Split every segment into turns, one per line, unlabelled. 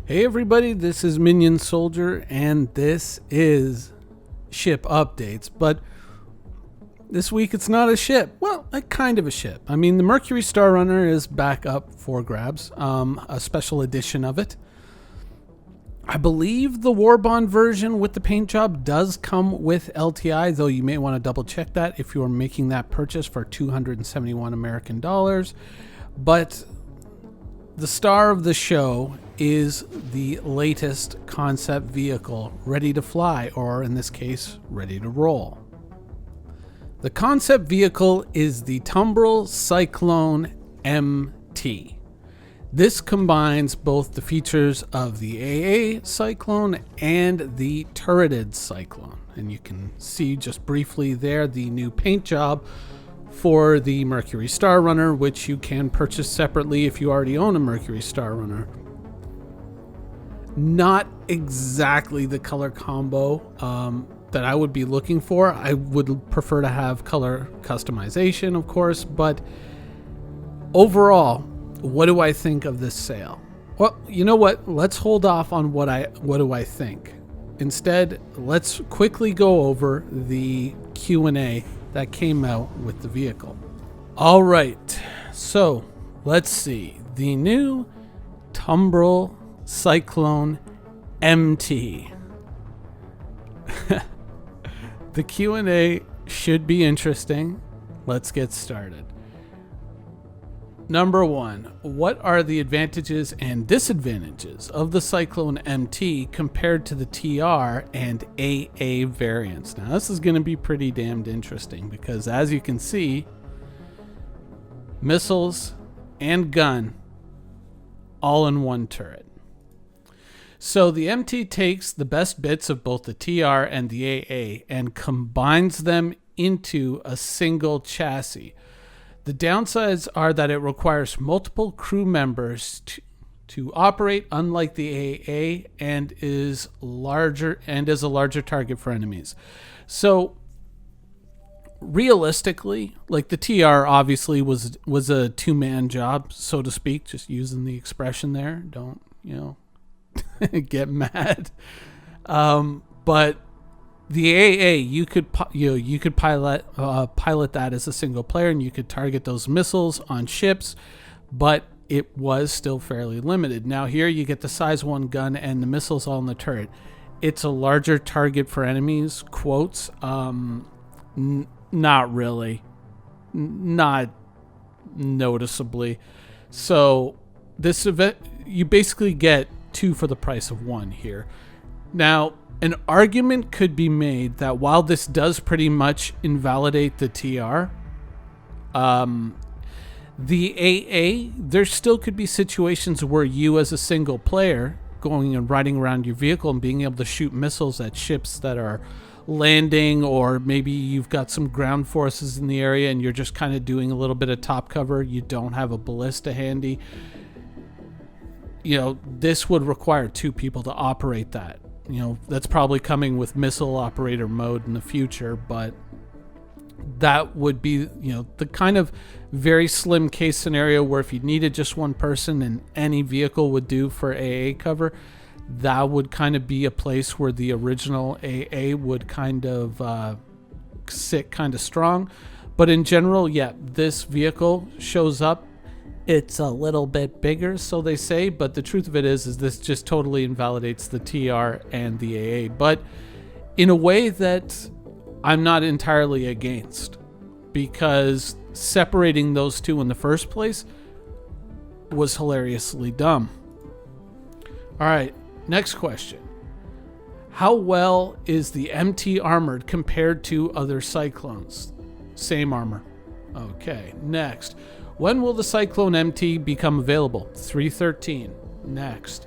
Hey everybody, this is Minion Soldier, and this is ship updates. But this week it's not a ship. Well, a kind of a ship. I mean, the Mercury Star Runner is back up for grabs, a special edition of it. I believe the Warbond version with the paint job does come with LTI, though you may want to double check that if you're making that purchase for $271 American dollars. But the star of the show is the latest concept vehicle ready to fly, or in this case, ready to roll. The concept vehicle is the Tumbril Cyclone MT. This combines both the features of the AA Cyclone and the turreted Cyclone. And you can see just briefly there the new paint job for the Mercury Star Runner, which you can purchase separately if you already own a Mercury Star Runner. Not exactly the color combo that I would be looking for. I would prefer to have color customization, of course, but overall, what do I think of this sale? Well, you know what? Let's hold off on what do I think. Instead, let's quickly go over the Q&A that came out with the vehicle. All right, so let's see. The new Tumbril Cyclone MT. The Q&A should be interesting. Let's get started. Number one, what are the advantages and disadvantages of the Cyclone MT compared to the TR and AA variants? Now, this is going to be pretty damned interesting because, as you can see, missiles and gun all in one turret. So the MT takes the best bits of both the TR and the AA and combines them into a single chassis. The downsides are that it requires multiple crew members to operate, unlike the AA, and is a larger target for enemies. So realistically, like the TR obviously was a two-man job, so to speak, just using the expression there. Don't, get mad. But the AA, you could pilot that as a single player, and you could target those missiles on ships, but it was still fairly limited. Now here you get the size 1 gun and the missiles all in the turret. It's a larger target for enemies, quotes. Not really. Not noticeably. So this event, you basically get 2 for the price of 1 here. Now, an argument could be made that while this does pretty much invalidate the TR, the AA, there still could be situations where you as a single player going and riding around your vehicle and being able to shoot missiles at ships that are landing, or maybe you've got some ground forces in the area and you're just kind of doing a little bit of top cover. You don't have a ballista handy. This would require 2 people to operate that. That's probably coming with missile operator mode in the future, but that would be, the kind of very slim case scenario where if you needed just one person and any vehicle would do for AA cover, that would kind of be a place where the original AA would kind of sit kind of strong. But in general, yeah, this vehicle shows up. It's a little bit bigger, so they say, but the truth of it is this just totally invalidates the TR and the AA, but in a way that I'm not entirely against, because separating those two in the first place was hilariously dumb. All right, next question. How well is the MT armored compared to other Cyclones? Same armor. Okay, next. When will the Cyclone MT become available? 3/13. Next.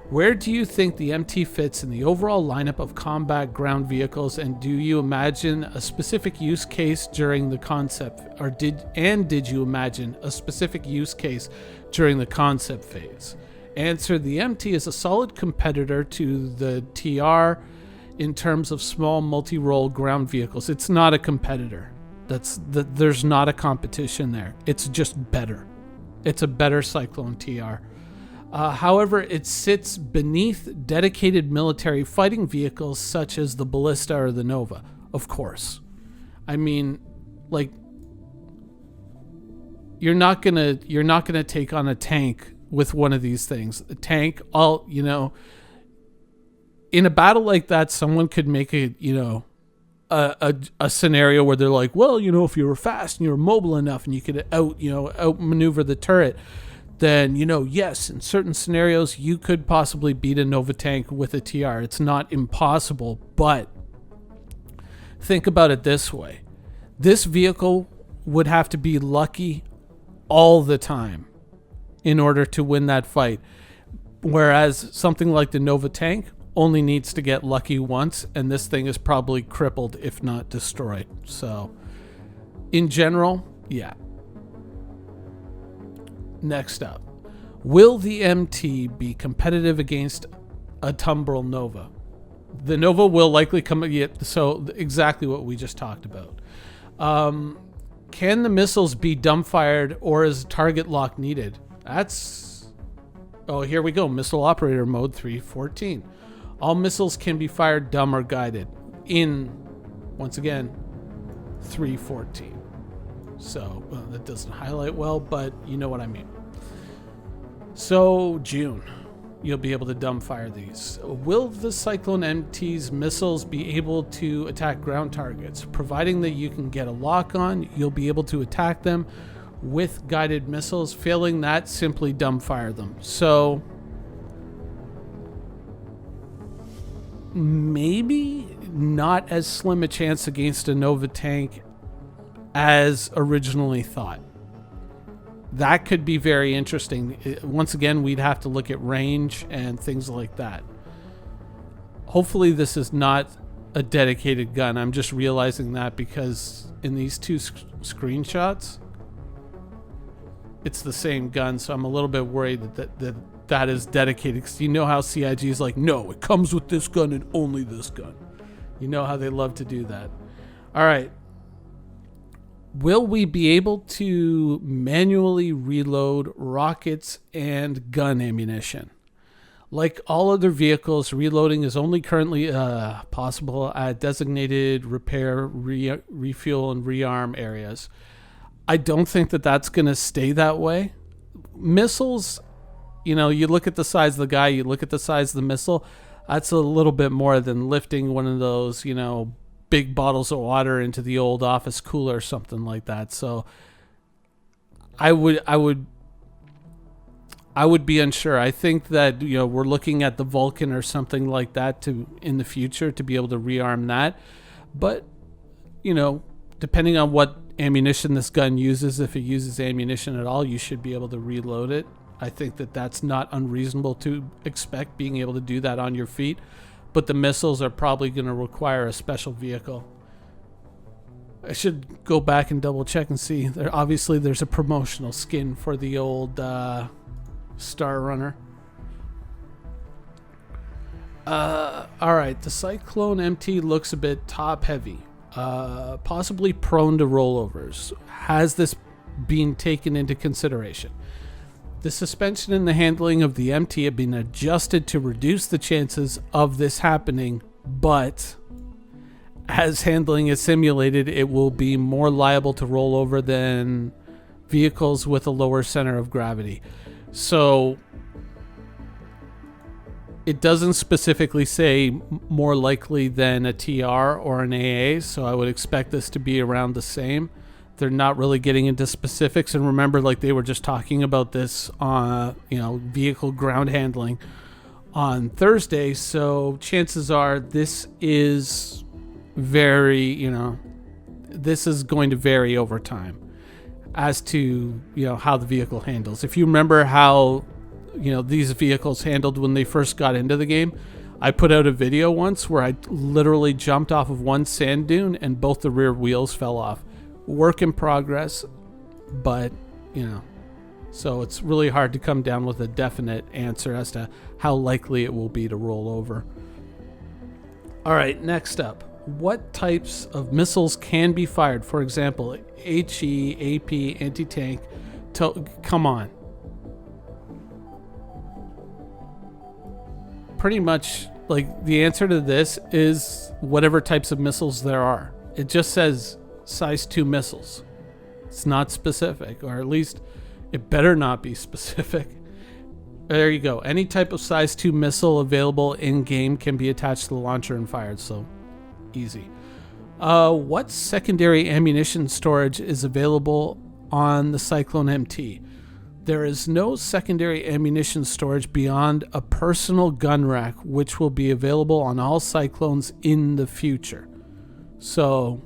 Where do you think the MT fits in the overall lineup of combat ground vehicles, and do you imagine a specific use case during the concept, did you imagine a specific use case during the concept phase? Answer: the MT is a solid competitor to the TR in terms of small multi-role ground vehicles. It's not a competitor. There's not a competition there. It's just better. It's a better Cyclone TR. However, it sits beneath dedicated military fighting vehicles such as the Ballista or the Nova. Of course. I mean, like, you're not gonna take on a tank with one of these things. A tank, in a battle like that, someone could make a scenario where they're like, well, if you were fast and you were mobile enough and you could outmaneuver the turret, then, yes, in certain scenarios, you could possibly beat a Nova tank with a TR. It's not impossible, but think about it this way. This vehicle would have to be lucky all the time in order to win that fight. Whereas something like the Nova tank only needs to get lucky once, and this thing is probably crippled, if not destroyed. So, in general, yeah. Next up, will the MT be competitive against a Tumbril Nova? The Nova will likely come, so exactly what we just talked about. Can the missiles be dumbfired, or is target lock needed? Here we go. Missile operator mode 314. All missiles can be fired dumb or guided in, once again, 314. So that doesn't highlight well, but you know what I mean. So June, you'll be able to dumbfire these. Will the Cyclone MT's missiles be able to attack ground targets? Providing that you can get a lock on, you'll be able to attack them with guided missiles. Failing that, simply dumbfire them. So maybe not as slim a chance against a Nova tank as originally thought. That could be very interesting. Once again, we'd have to look at range and things like that. Hopefully this is not a dedicated gun. I'm just realizing that because in these two screenshots, it's the same gun, so I'm a little bit worried that is dedicated, because you know how CIG is like, no, it comes with this gun and only this gun. You know how they love to do that. All right. Will we be able to manually reload rockets and gun ammunition? Like all other vehicles, reloading is only currently possible at designated repair, refuel, and rearm areas. I don't think that that's going to stay that way. Missiles, you look at the size of the guy, you look at the size of the missile, that's a little bit more than lifting one of those, big bottles of water into the old office cooler or something like that. So I would be unsure. I think that, we're looking at the Vulcan or something like that in the future to be able to rearm that. But, depending on what ammunition this gun uses, if it uses ammunition at all, you should be able to reload it. I think that that's not unreasonable to expect, being able to do that on your feet. But the missiles are probably going to require a special vehicle. I should go back and double check and see. Obviously, there's a promotional skin for the old Star Runner. All right, the Cyclone MT looks a bit top heavy, possibly prone to rollovers. Has this been taken into consideration? The suspension and the handling of the MT have been adjusted to reduce the chances of this happening, but as handling is simulated, it will be more liable to roll over than vehicles with a lower center of gravity. So it doesn't specifically say more likely than a TR or an AA, so I would expect this to be around the same. They're not really getting into specifics, and remember, like, they were just talking about this on, vehicle ground handling on Thursday, so chances are this is this is going to vary over time as to, how the vehicle handles. If you remember how, these vehicles handled when they first got into the game, I put out a video once where I literally jumped off of one sand dune and both the rear wheels fell off. Work in progress, but so it's really hard to come down with a definite answer as to how likely it will be to roll over. All right, next up, what types of missiles can be fired? For example, HE, AP, anti-tank. Come on. pretty much like the answer to this is whatever types of missiles there are. It just says size 2 missiles. It's not specific, or at least it better not be specific. There you go. Any type of size 2 missile available in game can be attached to the launcher and fired. So easy. What secondary ammunition storage is available on the Cyclone MT? There is no secondary ammunition storage beyond a personal gun rack, which will be available on all Cyclones in the future. So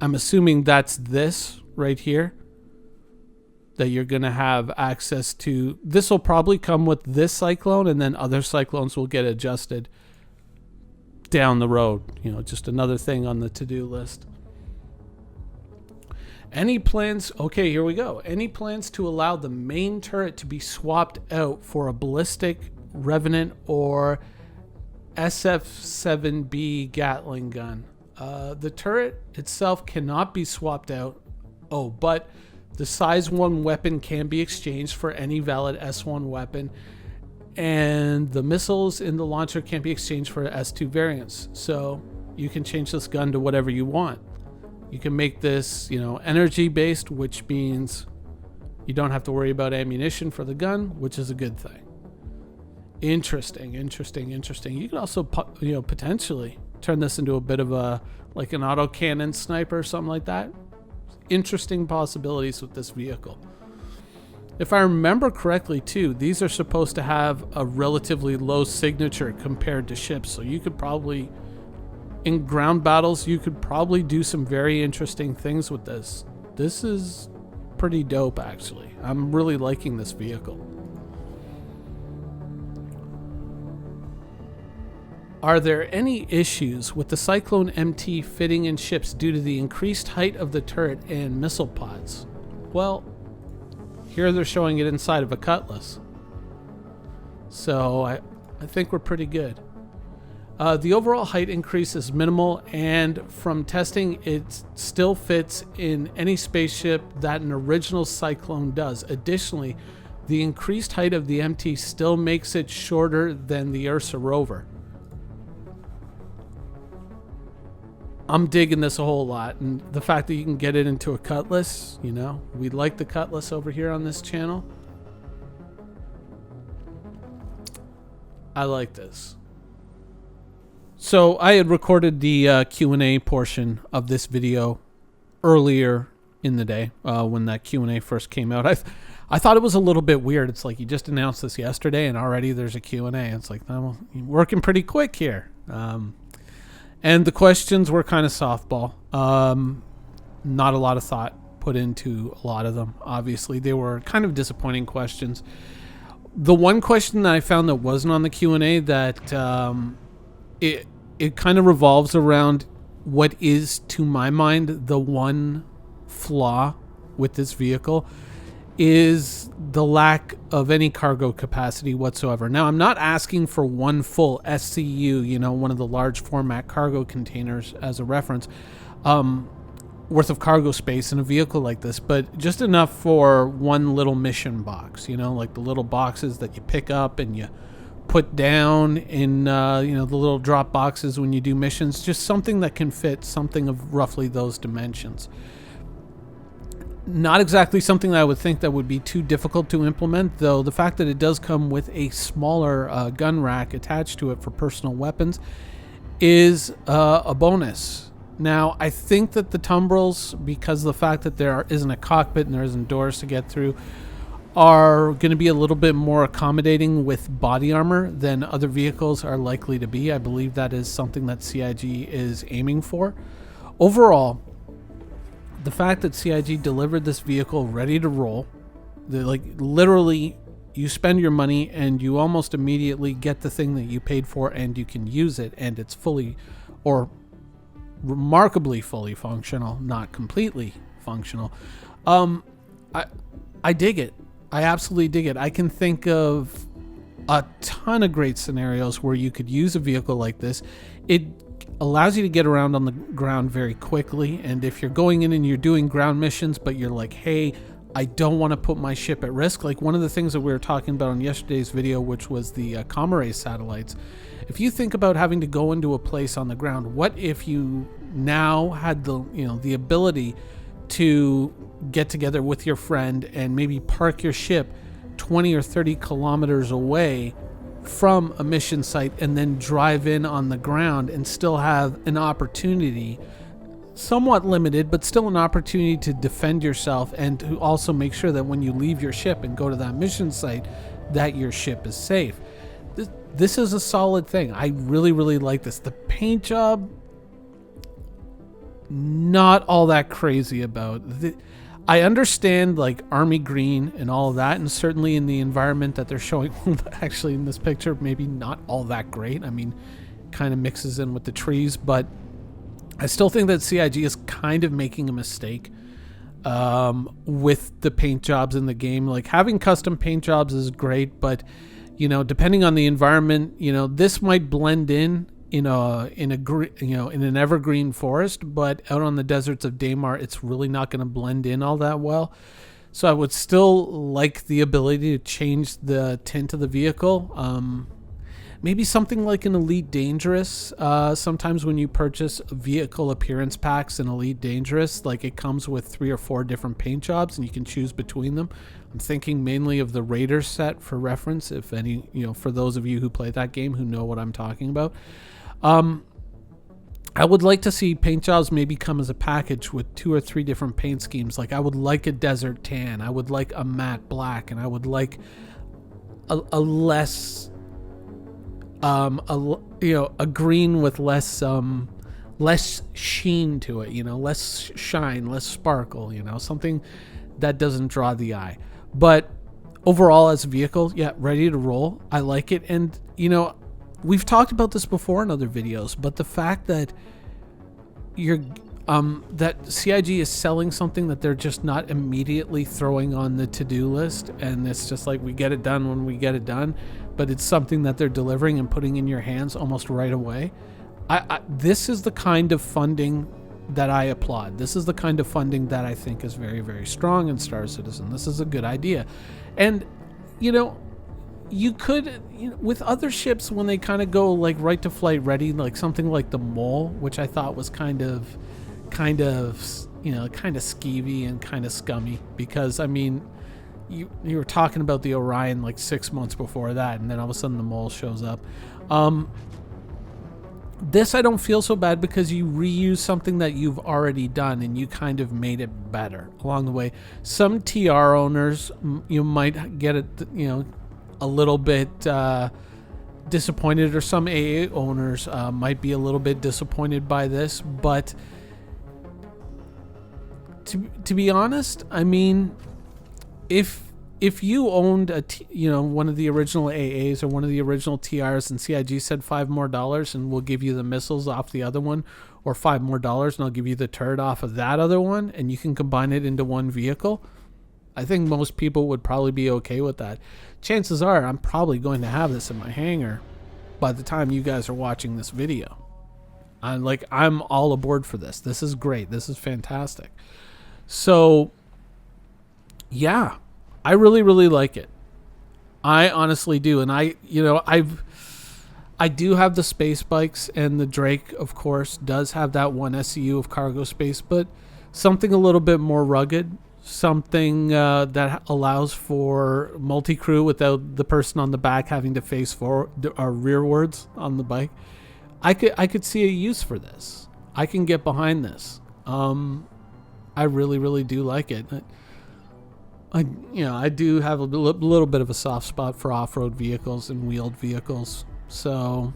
I'm assuming that's this right here that you're going to have access to. This will probably come with this Cyclone, and then other Cyclones will get adjusted down the road. You know, just another thing on the to-do list. Any plans? Okay, here we go. Any plans to allow the main turret to be swapped out for a ballistic, Revenant, or SF-7B Gatling gun? The turret itself cannot be swapped out. Oh, but the size 1 weapon can be exchanged for any valid S1 weapon, and the missiles in the launcher can be exchanged for S2 variants. So you can change this gun to whatever you want. You can make this, you know, energy based, which means you don't have to worry about ammunition for the gun, which is a good thing. Interesting. You can also, you know, potentially turn this into a bit of a, like an autocannon sniper or something like that. Interesting possibilities with this vehicle. If I remember correctly too, these are supposed to have a relatively low signature compared to ships, so you could probably, in ground battles, you could probably do some very interesting things with this. This is pretty dope, actually. I'm really liking this vehicle. Are there any issues with the Cyclone MT fitting in ships due to the increased height of the turret and missile pods? Well, here they're showing it inside of a Cutlass. So I think we're pretty good. The overall height increase is minimal, and from testing, it still fits in any spaceship that an original Cyclone does. Additionally, the increased height of the MT still makes it shorter than the Ursa rover. I'm digging this a whole lot, and the fact that you can get it into a Cutlass, you know, we like the Cutlass over here on this channel. I like this. So I had recorded the Q&A portion of this video earlier in the day when that Q&A first came out. I thought it was a little bit weird. It's like you just announced this yesterday and already there's a Q&A. It's like, well, you're working pretty quick here. And the questions were kind of softball. Not a lot of thought put into a lot of them. Obviously, they were kind of disappointing questions. The one question that I found that wasn't on the Q&A that it kind of revolves around what is, to my mind, the one flaw with this vehicle is the lack of any cargo capacity whatsoever. Now, I'm not asking for one full SCU, you know, one of the large format cargo containers as a reference, worth of cargo space in a vehicle like this, but just enough for one little mission box, you know, like the little boxes that you pick up and you put down in, you know, the little drop boxes when you do missions, just something that can fit something of roughly those dimensions. Not exactly something that I would think that would be too difficult to implement, though the fact that it does come with a smaller gun rack attached to it for personal weapons is a bonus. Now, I think that the Tumbrils, because of the fact that there isn't a cockpit and there isn't doors to get through, are going to be a little bit more accommodating with body armor than other vehicles are likely to be. I believe that is something that CIG is aiming for. Overall, the fact that CIG delivered this vehicle ready to roll, like literally you spend your money and you almost immediately get the thing that you paid for and you can use it, and it's fully or remarkably fully functional, not completely functional. I dig it. I absolutely dig it. I can think of a ton of great scenarios where you could use a vehicle like this. It allows you to get around on the ground very quickly, and if you're going in and you're doing ground missions but you're like, hey, I don't want to put my ship at risk. Like one of the things that we were talking about on yesterday's video, which was the Comare satellites. If you think about having to go into a place on the ground, what if you now had the ability to get together with your friend and maybe park your ship 20 or 30 kilometers away from a mission site and then drive in on the ground and still have an opportunity, somewhat limited, but still an opportunity to defend yourself and to also make sure that when you leave your ship and go to that mission site, that your ship is safe. This is a solid thing. I really, really like this. The paint job, not all that crazy about. I understand like army green and all of that, and certainly in the environment that they're showing, actually in this picture, maybe not all that great. I mean, kind of mixes in with the trees, but I still think that CIG is kind of making a mistake with the paint jobs in the game. Like having custom paint jobs is great, but depending on the environment, this might blend in in an evergreen forest, but out on the deserts of Daymar, it's really not going to blend in all that well. So I would still like the ability to change the tint of the vehicle. Maybe something like an Elite Dangerous. Sometimes when you purchase vehicle appearance packs in Elite Dangerous, like it comes with 3 or 4 different paint jobs and you can choose between them. I'm thinking mainly of the Raider set for reference, if any, for those of you who play that game who know what I'm talking about. I would like to see paint jobs maybe come as a package with 2 or 3 different paint schemes. Like I would like a desert tan, I would like a matte black, and I would like a less a green with less sheen to it, less shine, less sparkle, something that doesn't draw the eye. But overall as a vehicle, yeah, ready to roll. I like it. And we've talked about this before in other videos, but the fact that that CIG is selling something that they're just not immediately throwing on the to-do list, and it's just like we get it done when we get it done, but it's something that they're delivering and putting in your hands almost right away. This is the kind of funding that I applaud. This is the kind of funding that I think is very, very strong in Star Citizen. This is a good idea. And you could, with other ships, when they kind of go like right to flight ready, like something like the Mole, which I thought was kind of skeevy and kind of scummy, because I mean, you were talking about the Orion like 6 months before that, and then all of a sudden the Mole shows up. This I don't feel so bad because you reuse something that you've already done and you kind of made it better along the way. Some TR owners, you might get it, a little bit disappointed, or some AA owners might be a little bit disappointed by this, but to be honest, I mean, if you owned one of the original AAs or one of the original TRs and CIG said $5 more and we'll give you the missiles off the other one, or $5 more and I'll give you the turret off of that other one, and you can combine it into one vehicle, I think most people would probably be okay with that. Chances are I'm probably going to have this in my hangar by the time you guys are watching this video. I'm all aboard for this. This is great. This is fantastic. So yeah, I really, really like it. I honestly do. And I do have the space bikes, and the Drake, of course, does have that one SCU of cargo space, but something a little bit more rugged, something that allows for multi-crew without the person on the back having to face forward or rearwards on the bike. I could see a use for this. I can get behind this. I really, really do like it. I do have a little bit of a soft spot for off-road vehicles and wheeled vehicles. So,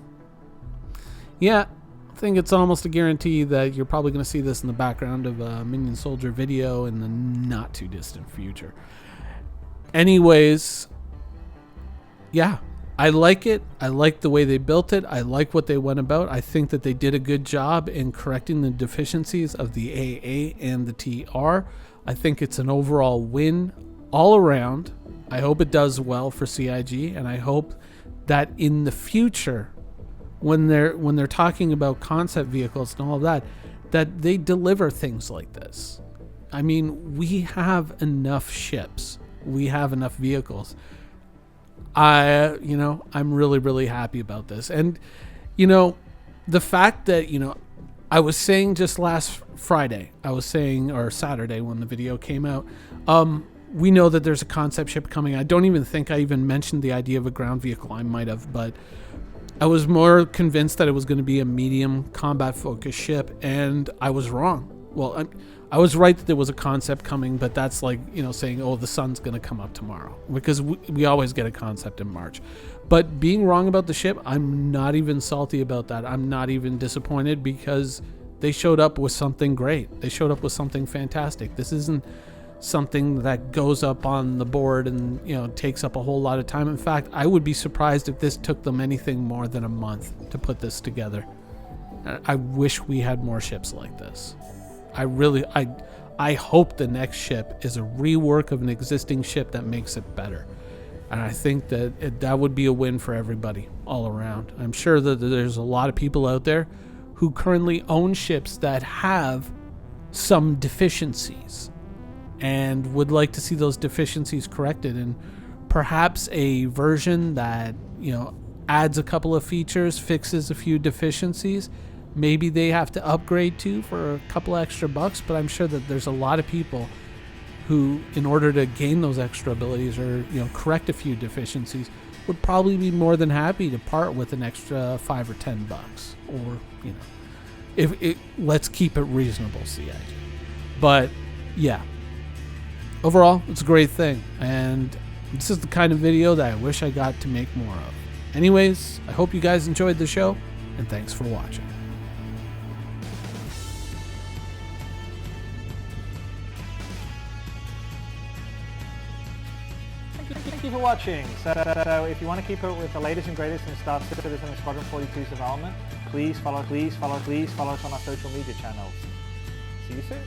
yeah, I think it's almost a guarantee that you're probably going to see this in the background of a Minion Soldier video in the not-too-distant future. Anyways, yeah, I like it. I like the way they built it. I like what they went about. I think that they did a good job in correcting the deficiencies of the AA and the TR. I think it's an overall win all around. I hope it does well for CIG, and I hope that in the future, when they're talking about concept vehicles and all of that, that they deliver things like this. I mean, we have enough ships. We have enough vehicles. I'm really, really happy about this. And, the fact that, I was saying just last Friday, or Saturday when the video came out, we know that there's a concept ship coming. I don't even think I even mentioned the idea of a ground vehicle. I might have, but I was more convinced that it was going to be a medium combat focused ship, and I was wrong. Well, I was right that there was a concept coming, but that's like, saying, oh, the sun's going to come up tomorrow, because we always get a concept in March. But being wrong about the ship, I'm not even salty about that. I'm not even disappointed, because they showed up with something great. They showed up with something fantastic. This isn't something that goes up on the board and, takes up a whole lot of time. In fact, I would be surprised if this took them anything more than a month to put this together. I wish we had more ships like this. I hope the next ship is a rework of an existing ship that makes it better. And I think that would be a win for everybody all around. I'm sure that there's a lot of people out there who currently own ships that have some deficiencies and would like to see those deficiencies corrected, and perhaps a version that, adds a couple of features, fixes a few deficiencies. Maybe they have to upgrade to for a couple extra bucks, but I'm sure that there's a lot of people who, in order to gain those extra abilities or, correct a few deficiencies, would probably be more than happy to part with an extra $5 or $10, or, let's keep it reasonable, CIG. But yeah, overall, it's a great thing, and this is the kind of video that I wish I got to make more of. Anyways, I hope you guys enjoyed the show, and thanks for watching.
Thank you for watching. So if you want to keep up with the latest and greatest in Star Citizen and Squadron 42's development, please follow us on our social media channels. See you soon.